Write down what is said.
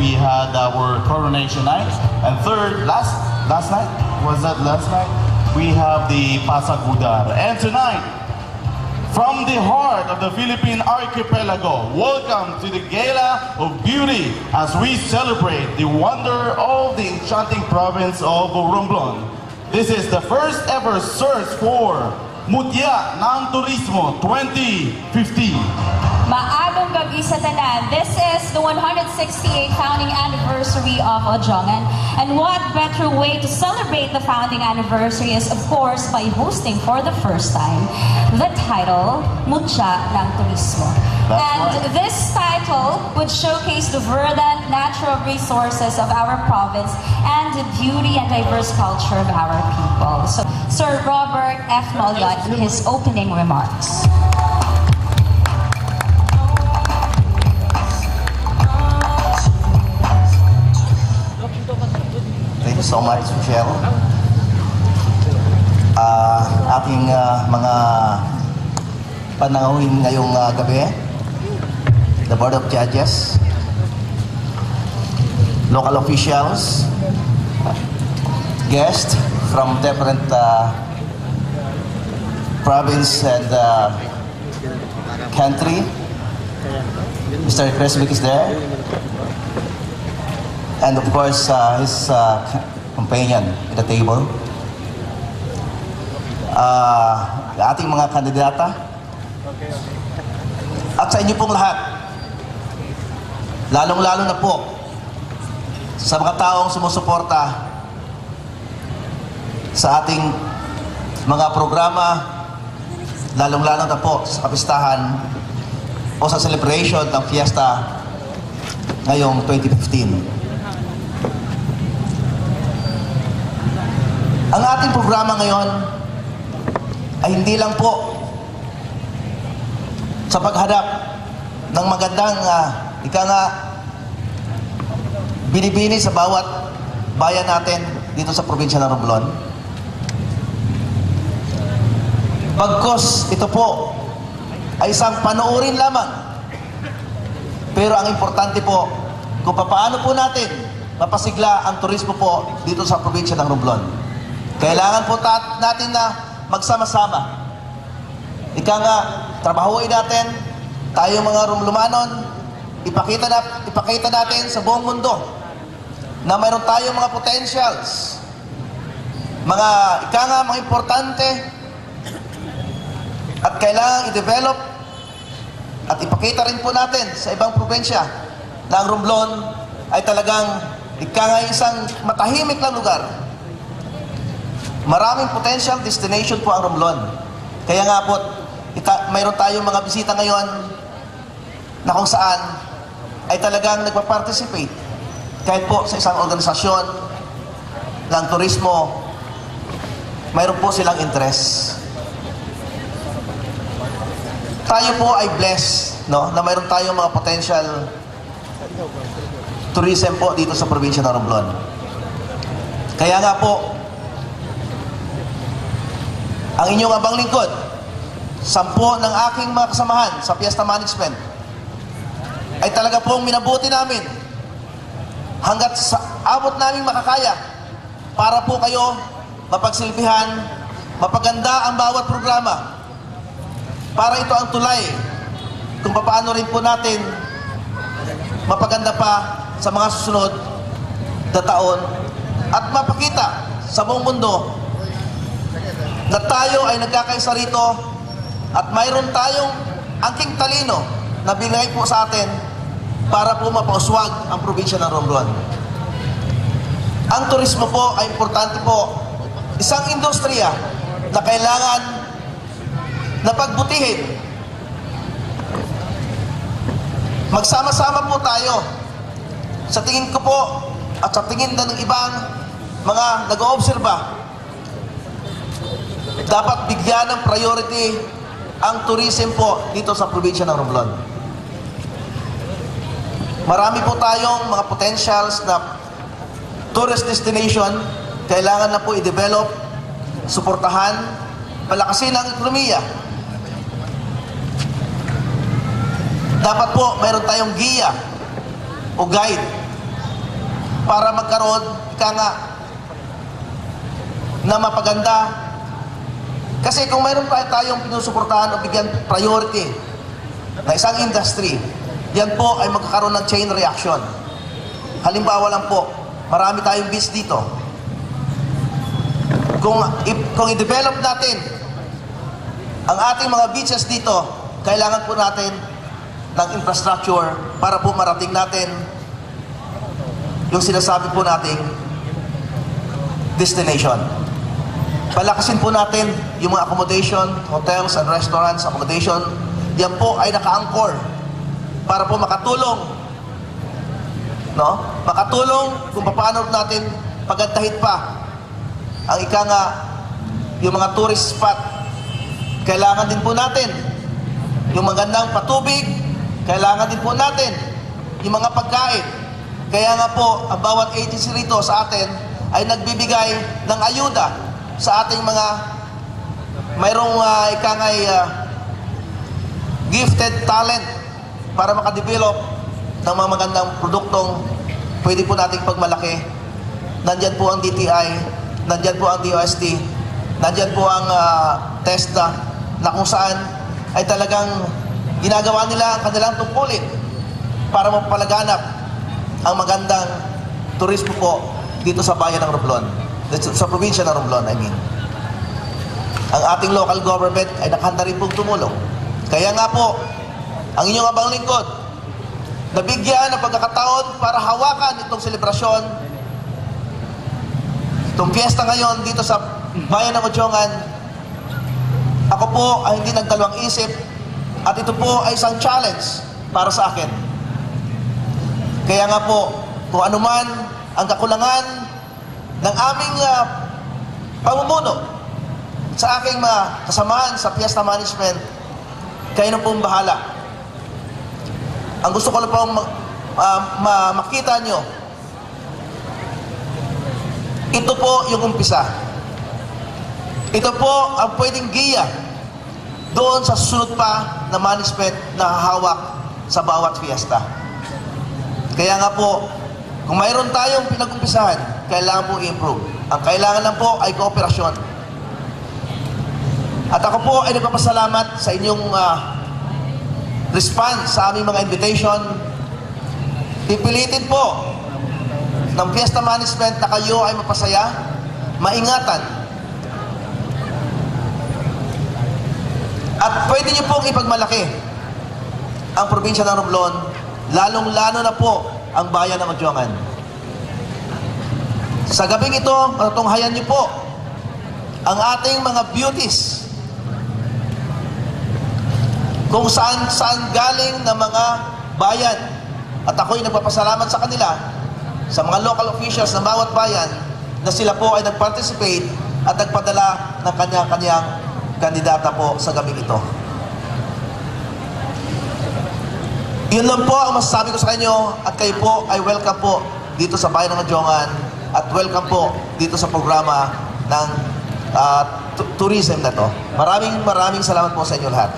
we had our coronation night. And third, last night, was that last night? We have the Pasagudar. And tonight, from the heart of the Philippine archipelago, welcome to the Gala of Beauty as we celebrate the wonder of the enchanting province of Romblon. This is the first ever search for Mutya ng Turismo 2015. Maagong gabi sa tanan. This is the 168th founding anniversary of Ojongan. And what better way to celebrate the founding anniversary is, of course, by hosting for the first time the title, Mutya ng Turismo. This title would showcase the verdant natural resources of our province and the beauty and diverse culture of our people. So, Sir Robert F. Moliot in his opening remarks. Thank you so much, Michelle. Ating mga panauhin ngayong gabi, the Board of Judges, local officials, guests from different province and country. Mr. Creswick is there. And of course, his companion at the table. Ating mga kandidata. At sa inyo pong lahat, lalong-lalo na po sa mga taong sumusuporta sa ating mga programa, lalong-lalo na po sa kapistahan o sa celebration ng fiesta ngayong 2015. Ang ating programa ngayon ay hindi lang po sa paghanap ng magandang binibini sa bawat bayan natin dito sa probinsya ng Romblon. Bagkus ito po ay isang panoorin lamang. Pero ang importante po kung paano po natin mapasigla ang turismo po dito sa probinsya ng Romblon. Kailangan po natin na magsama-sama. Trabahuin natin, tayo mga Romlumanon, ipakita natin sa buong mundo na mayroon tayong mga potentials, mga importante, at kailangan i-develop at ipakita rin po natin sa ibang probinsya na ang Romblon ay talagang isang matahimik na lugar. Maraming potential destination po ang Romblon. Kaya nga po, mayroon tayong mga bisita ngayon na kung saan ay talagang nagpa-participate kahit po sa isang organisasyon ng turismo, mayroon po silang interest. Tayo po ay blessed, no, na mayroon tayong mga potential tourism po dito sa probinsya ng Romblon. Kaya nga po, ang inyong abang lingkod, 10 ng aking mga kasamahan sa Fiesta Management, ay talaga pong minabuti namin hanggat sa abot namin makakaya para po kayo mapagsilbihan, mapaganda ang bawat programa, para ito ang tulay kung paano rin po natin mapaganda pa sa mga susunod na taon at mapakita sa buong mundo na tayo ay nagkakaisa rito at mayroon tayong angking talino na binigay po sa atin para po mapauswag ang probinsya ng Romblon. Ang turismo po ay importante po, isang industriya na kailangan na pagbutihin. Magsama-sama po tayo. Sa tingin ko po at sa tingin ng ibang mga nag-oobserba, dapat bigyan ng priority ang tourism po dito sa probinsya ng Romblon. Marami po tayong mga potentials na tourist destination, kailangan na po i-develop, suportahan, palakasin ang ekonomiya. Dapat po mayroon tayong giya o guide para magkaroon, ika nga, na mapaganda. Kasi kung mayroon tayong pinusuportahan o bigyan priority na isang industry, yan po ay magkakaroon ng chain reaction. Halimbawa lang po, marami tayong beach dito. Kung i-develop natin ang ating mga beaches dito, kailangan po natin ng infrastructure para po marating natin yung sinasabi po nating destination. Palakasin po natin yung mga accommodation, hotels and restaurants, accommodation. Yan po ay naka-anchor para po makatulong, no? Makatulong kung paano natin pagandahin pa ang ika nga, yung mga tourist spot. Kailangan din po natin yung magandang patubig, kailangan din po natin yung mga pagkain. Kaya nga po, ang bawat agency rito sa atin ay nagbibigay ng ayuda sa ating mga mayroong ika nga gifted talent para makadevelop ng mga magandang produktong pwede po nating pagmalaki. Nandyan po ang DTI, nandyan po ang DOST, nandyan po ang TESDA, na kung saan ay talagang ginagawa nila ang kanilang tungkulin para mapalaganap ang magandang turismo po dito sa bayan ng Romblon, sa probinsya ng Romblon, I mean. Ang ating local government ay nakahanda rin pong tumulong. Kaya nga po, ang inyong abang lingkod, nabigyan ng pagkakataon para hawakan itong selebrasyon, itong piyesta ngayon dito sa bayan ng Ojongan. Ako po ay hindi nagdalawang isip at ito po ay isang challenge para sa akin. Kaya nga po, kung anuman ang kakulangan ng aming pamumuno sa aking mga kasamahan sa Fiesta Management, kayo na pong bahala. Ang gusto ko lang pong makita nyo, ito po yung umpisa. Ito po ang pwedeng giya doon sa susunod pa na management na hahawak sa bawat fiesta. Kaya nga po, kung mayroon tayong pinag-umpisahan, kailangan po i-improve. Ang kailangan lang po ay kooperasyon. At ako po ay nagpapasalamat sa inyong response sa aming mga invitation. Pipilitin po ng Fiesta Management na kayo ay mapasaya, maingatan. At pwede niyo pong ipagmalaki ang probinsya ng Romblon, lalong-lalo na po ang bayan ng Ojongan. Sa gabing ito, matutunghayan niyo po ang ating mga beauties, kung saan galing ng mga bayan. At ako'y nagpapasalamat sa kanila, sa mga local officials ng bawat bayan, na sila po ay nag-participate at nagpadala ng kanyang kandidata po sa gabing ito. Yun lang po ang masasabi ko sa inyo, at kayo po ay welcome po dito sa bayan ng Ojongan at welcome po dito sa programa ng tourism na to. Maraming salamat po sa inyo lahat.